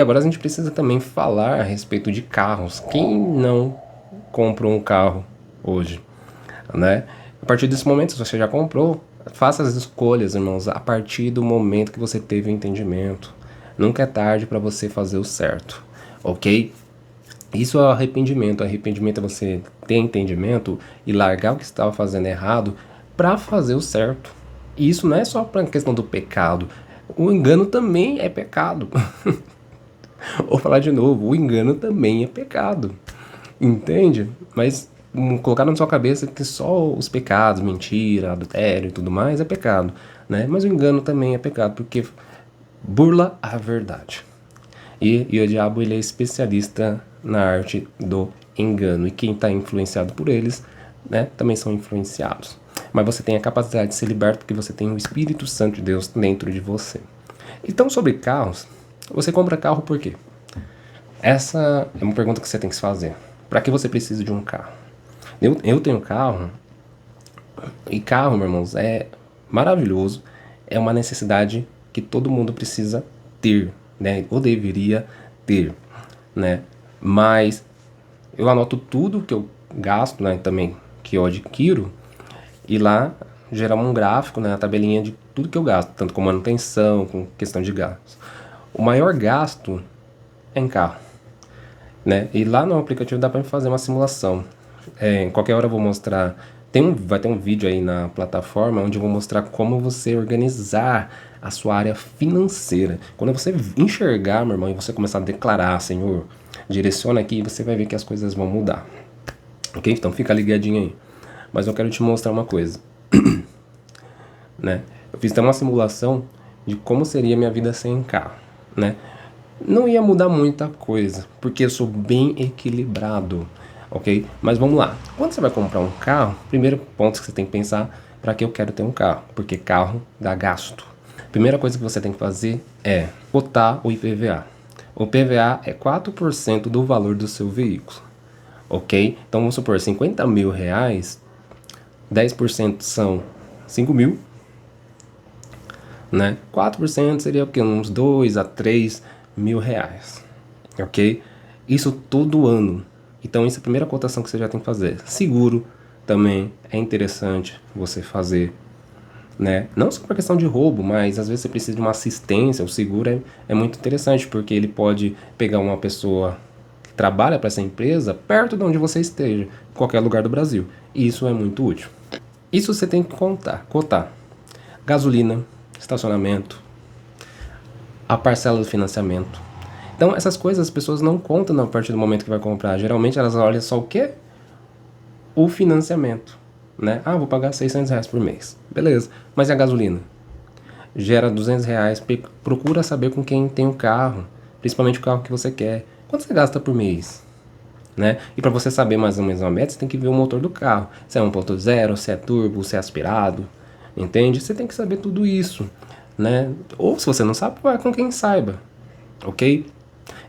E agora a gente precisa também falar a respeito de carros. Quem não comprou um carro hoje, né? A partir desse momento, se você já comprou, faça as escolhas, irmãos, a partir do momento que você teve o entendimento. Nunca é tarde para você fazer o certo, ok? Isso é arrependimento. Arrependimento é você ter entendimento e largar o que estava fazendo errado para fazer o certo. E isso não é só para a questão do pecado. O engano também é pecado. Vou falar de novo, o engano também é pecado. Entende? Mas colocaram na sua cabeça que só os pecados, mentira, adultério e tudo mais é pecado, né? Mas o engano também é pecado, porque burla a verdade. E o diabo, ele é especialista na arte do engano. E quem está influenciado por eles, né, também são influenciados. Mas você tem a capacidade de ser liberto porque você tem o Espírito Santo de Deus dentro de você. Então, sobre carros, você compra carro por quê? Essa é uma pergunta que você tem que se fazer. Para que você precisa de um carro? Eu tenho carro, e carro, meus irmãos, é maravilhoso. É uma necessidade que todo mundo precisa ter, né? Ou deveria ter, né? Mas eu anoto tudo que eu gasto, né? Também que eu adquiro, e lá gera um gráfico, né? A tabelinha de tudo que eu gasto, tanto com manutenção, com questão de gastos. O maior gasto é em carro, né? E lá no aplicativo dá para fazer uma simulação. Em qualquer hora eu vou mostrar. Vai ter um vídeo aí na plataforma onde eu vou mostrar como você organizar a sua área financeira. Quando você enxergar, meu irmão, e você começar a declarar, Senhor, direciona aqui, você vai ver que as coisas vão mudar. Ok? Então fica ligadinho aí. Mas eu quero te mostrar uma coisa, né? Eu fiz até uma simulação de como seria minha vida sem carro, né? Não ia mudar muita coisa, porque eu sou bem equilibrado, ok? Mas vamos lá. Quando você vai comprar um carro, primeiro ponto que você tem que pensar, para que eu quero ter um carro? Porque carro dá gasto. Primeira coisa que você tem que fazer é cotar o IPVA. O PVA é 4% do valor do seu veículo, ok? Então vamos supor, 50 mil reais, 10% são 5 mil, né? 4% seria o quê? Uns 2 a 3 mil reais, ok? Isso todo ano. Então, essa é a primeira cotação que você já tem que fazer. Seguro também é interessante você fazer, né? Não só por questão de roubo, mas às vezes você precisa de uma assistência. O seguro é muito interessante, porque ele pode pegar uma pessoa que trabalha para essa empresa perto de onde você esteja, em qualquer lugar do Brasil. E isso é muito útil. Isso você tem que cotar. Gasolina, estacionamento, a parcela do financiamento. Então, essas coisas as pessoas não contam a partir do momento que vai comprar. Geralmente elas olham só o quê? O financiamento, né? Ah, vou pagar 600 reais por mês. Beleza. Mas e a gasolina? Gera 200 reais. Procura saber com quem tem o carro. Principalmente o carro que você quer. Quanto você gasta por mês? Né? E para você saber mais ou menos uma meta, você tem que ver o motor do carro. Se é 1.0, se é turbo, se é aspirado. Entende? Você tem que saber tudo isso, né? Ou se você não sabe, vai com quem saiba. Ok?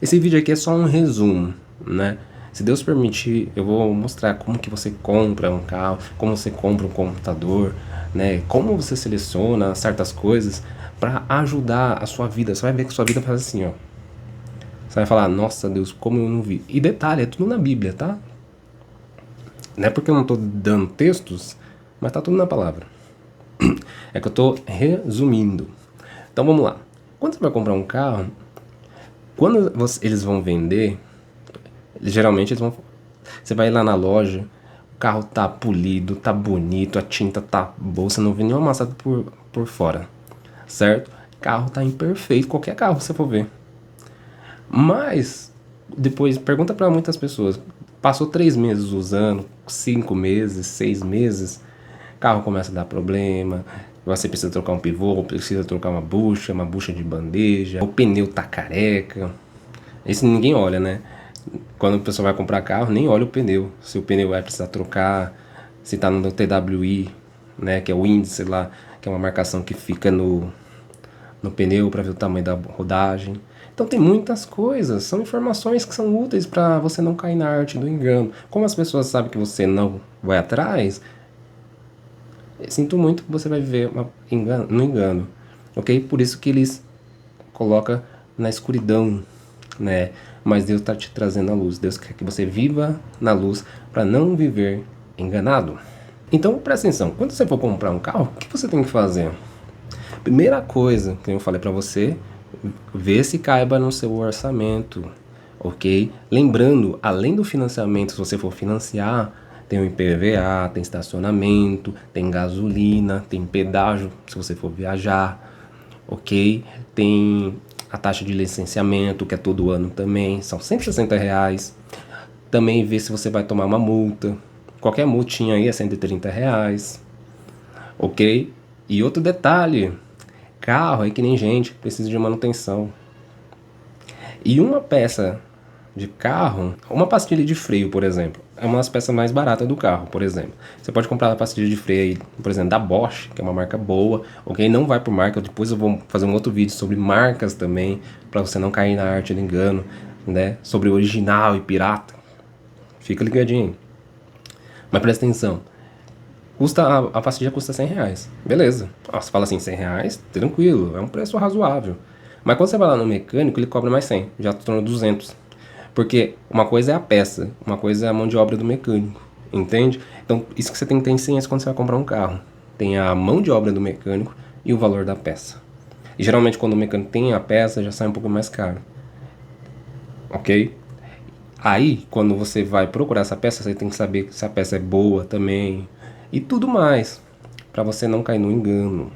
Esse vídeo aqui é só um resumo, né? Se Deus permitir, eu vou mostrar como que você compra um carro, como você compra um computador, né? Como você seleciona certas coisas para ajudar a sua vida. Você vai ver que sua vida faz assim, ó. Você vai falar, nossa Deus, como eu não vi. E detalhe, é tudo na Bíblia, tá? Não é porque eu não tô dando textos, mas tá tudo na palavra. É que eu tô resumindo. Então vamos lá. Quando você vai comprar um carro, quando eles vão vender, geralmente eles vão. Você vai lá na loja, o carro tá polido, tá bonito, a tinta tá boa, você não vê nenhuma amassada por fora, certo? O carro tá imperfeito, qualquer carro você for ver. Mas, depois, pergunta pra muitas pessoas, passou 3 meses usando, 5 meses, 6 meses, o carro começa a dar problema, você precisa trocar um pivô, precisa trocar uma bucha de bandeja, o pneu tá careca. Isso ninguém olha, né? Quando a pessoa vai comprar carro, nem olha o pneu. Se o pneu vai precisar trocar, se tá no TWI, né? Que é o índice lá, que é uma marcação que fica no pneu para ver o tamanho da rodagem. Então tem muitas coisas, são informações que são úteis para você não cair na arte do engano. Como as pessoas sabem que você não vai atrás, sinto muito que você vai viver no engano, ok? Por isso que eles colocam na escuridão, né? Mas Deus está te trazendo a luz. Deus quer que você viva na luz para não viver enganado. Então presta atenção, quando você for comprar um carro, o que você tem que fazer? Primeira coisa que eu falei para você, ver se caiba no seu orçamento, ok? Lembrando, além do financiamento, se você for financiar, tem o IPVA, tem estacionamento, tem gasolina, tem pedágio se você for viajar, ok? Tem a taxa de licenciamento, que é todo ano também, são R$ 160. Também ver se você vai tomar uma multa. Qualquer multinha aí é R$ 130, ok? E outro detalhe, carro é que nem gente, precisa de manutenção. E uma peça de carro, uma pastilha de freio, por exemplo, é uma das peças mais baratas do carro, por exemplo. Você pode comprar uma pastilha de freio aí, por exemplo, da Bosch, que é uma marca boa, ok? Não vai por marca, depois eu vou fazer um outro vídeo sobre marcas também, para você não cair na arte do engano, né? Sobre original e pirata. Fica ligadinho. Mas presta atenção. A pastilha custa R$ 100. Beleza. Você fala assim, R$ 100? Tranquilo, é um preço razoável. Mas quando você vai lá no mecânico, ele cobra mais 100, já torna 200. Porque uma coisa é a peça, uma coisa é a mão de obra do mecânico, entende? Então, isso que você tem que ter em ciência quando você vai comprar um carro. Tem a mão de obra do mecânico e o valor da peça. E geralmente quando o mecânico tem a peça, já sai um pouco mais caro. Ok? Aí, quando você vai procurar essa peça, você tem que saber se a peça é boa também e tudo mais, para você não cair no engano,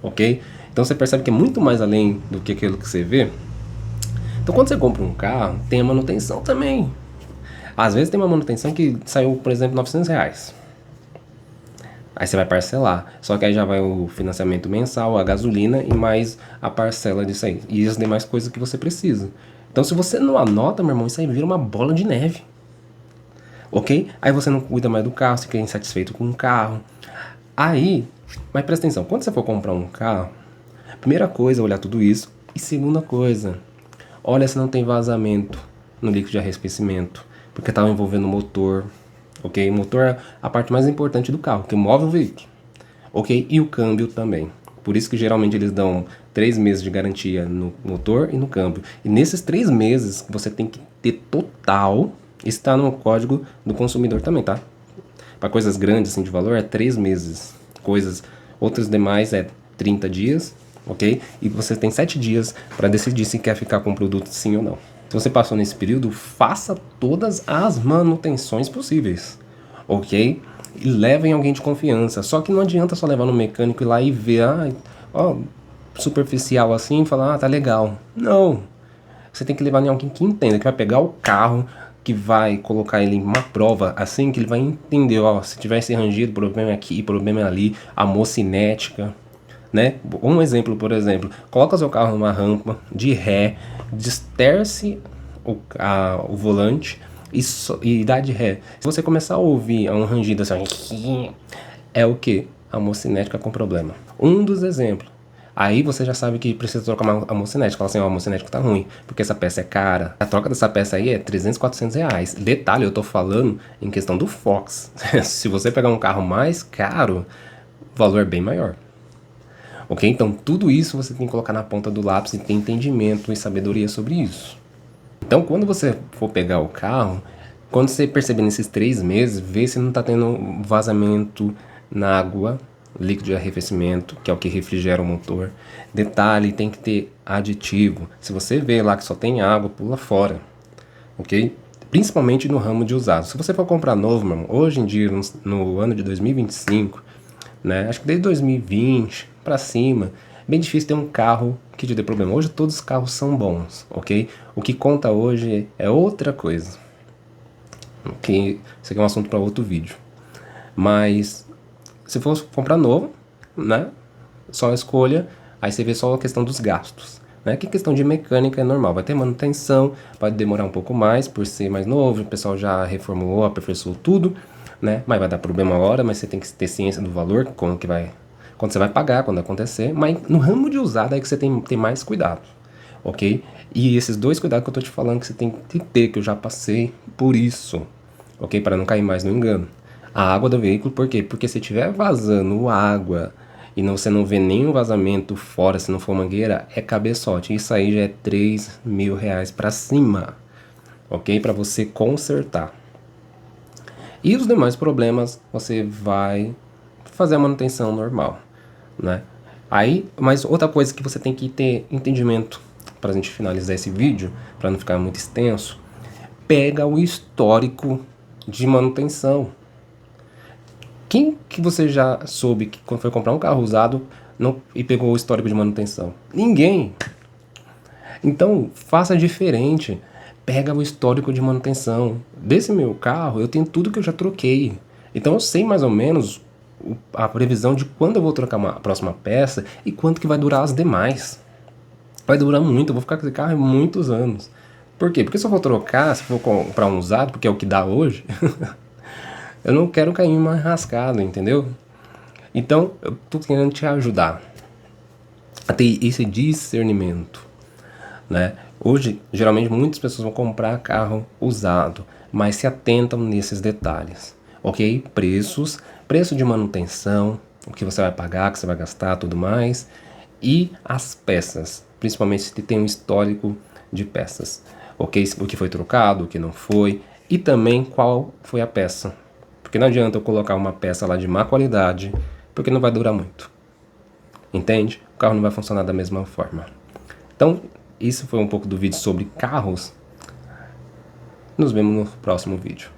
ok? Então você percebe que é muito mais além do que aquilo que você vê. Então quando você compra um carro, tem a manutenção também. Às vezes tem uma manutenção que saiu, por exemplo, R$ 900. Aí você vai parcelar, só que aí já vai o financiamento mensal, a gasolina e mais a parcela disso aí. E as demais coisas que você precisa. Então se você não anota, meu irmão, isso aí vira uma bola de neve. Ok? Aí você não cuida mais do carro, você fica insatisfeito com o carro. Aí, mas presta atenção, quando você for comprar um carro, primeira coisa é olhar tudo isso. E segunda coisa, olha se não tem vazamento no líquido de arrefecimento, porque estava envolvendo o motor, ok? O motor é a parte mais importante do carro, que move o veículo, ok? E o câmbio também. Por isso que geralmente eles dão 3 meses de garantia no motor e no câmbio. E nesses 3 meses você tem que ter total, está no código do consumidor também, tá? Para coisas grandes assim de valor é 3 meses. Outras demais é 30 dias, ok? E você tem 7 dias para decidir se quer ficar com o produto sim ou não. Se você passou nesse período, faça todas as manutenções possíveis, ok? E levem alguém de confiança. Só que não adianta só levar no mecânico e ir lá e ver, superficial assim, e falar, tá legal. Não. Você tem que levar em alguém que entenda, que vai pegar o carro, que vai colocar ele em uma prova, assim que ele vai entender, se tiver esse rangido, problema é aqui, problema é ali, a mocinética, né? Um exemplo, por exemplo, coloca seu carro numa rampa de ré, desterce o volante e dá de ré. Se você começar a ouvir um rangido assim, é o que? A mocinética com problema. Um dos exemplos. Aí você já sabe que precisa trocar a mocinética. Fala assim, a mocinética tá ruim, porque essa peça é cara. A troca dessa peça aí é 300, 400 reais. Detalhe, eu tô falando em questão do Fox. Se você pegar um carro mais caro, o valor é bem maior. Ok? Então tudo isso você tem que colocar na ponta do lápis e ter entendimento e sabedoria sobre isso. Então quando você for pegar o carro, quando você perceber nesses 3 meses, vê se não tá tendo vazamento na água, líquido de arrefecimento, que é o que refrigera o motor. Detalhe, tem que ter aditivo. Se você vê lá que só tem água, pula fora, ok? Principalmente no ramo de usados. Se você for comprar novo, meu irmão, hoje em dia, no ano de 2025, né? Acho que desde 2020 para cima, bem difícil ter um carro que te dê problema. Hoje todos os carros são bons, ok? O que conta hoje é outra coisa. Ok? Isso aqui é um assunto para outro vídeo. Mas se for comprar novo, né? Só a escolha, aí você vê só a questão dos gastos, né? Que questão de mecânica é normal, vai ter manutenção, pode demorar um pouco mais por ser mais novo, o pessoal já reformulou, aperfeiçoou tudo, né? Mas vai dar problema agora, mas você tem que ter ciência do valor, quando você vai pagar, quando acontecer. Mas no ramo de usado é que você tem que ter mais cuidado, ok? E esses 2 cuidados que eu tô te falando que você tem que ter, que eu já passei por isso, ok? Para não cair mais no engano. A água do veículo, por quê? Porque se estiver vazando água e você não vê nenhum vazamento fora, se não for mangueira, é cabeçote. Isso aí já é R$ 3.000 para cima, ok? Para você consertar. E os demais problemas você vai fazer a manutenção normal, né? Aí, mas outra coisa que você tem que ter entendimento para a gente finalizar esse vídeo, para não ficar muito extenso, pega o histórico de manutenção. Quem que você já soube que quando foi comprar um carro usado e pegou o histórico de manutenção? Ninguém. Então, faça diferente. Pega o histórico de manutenção. Desse meu carro, eu tenho tudo que eu já troquei. Então, eu sei mais ou menos a previsão de quando eu vou trocar a próxima peça e quanto que vai durar as demais. Vai durar muito, eu vou ficar com esse carro muitos anos. Por quê? Porque se eu for trocar, se for comprar um usado, porque é o que dá hoje, eu não quero cair em uma enrascada, entendeu? Então, eu tô querendo te ajudar a ter esse discernimento, né? Hoje, geralmente, muitas pessoas vão comprar carro usado, mas se atentam nesses detalhes, ok? Preço de manutenção, o que você vai pagar, o que você vai gastar, tudo mais, e as peças, principalmente se tem um histórico de peças, ok? O que foi trocado, o que não foi, e também qual foi a peça, porque não adianta eu colocar uma peça lá de má qualidade, porque não vai durar muito, entende? O carro não vai funcionar da mesma forma. Então, isso foi um pouco do vídeo sobre carros. Nos vemos no próximo vídeo.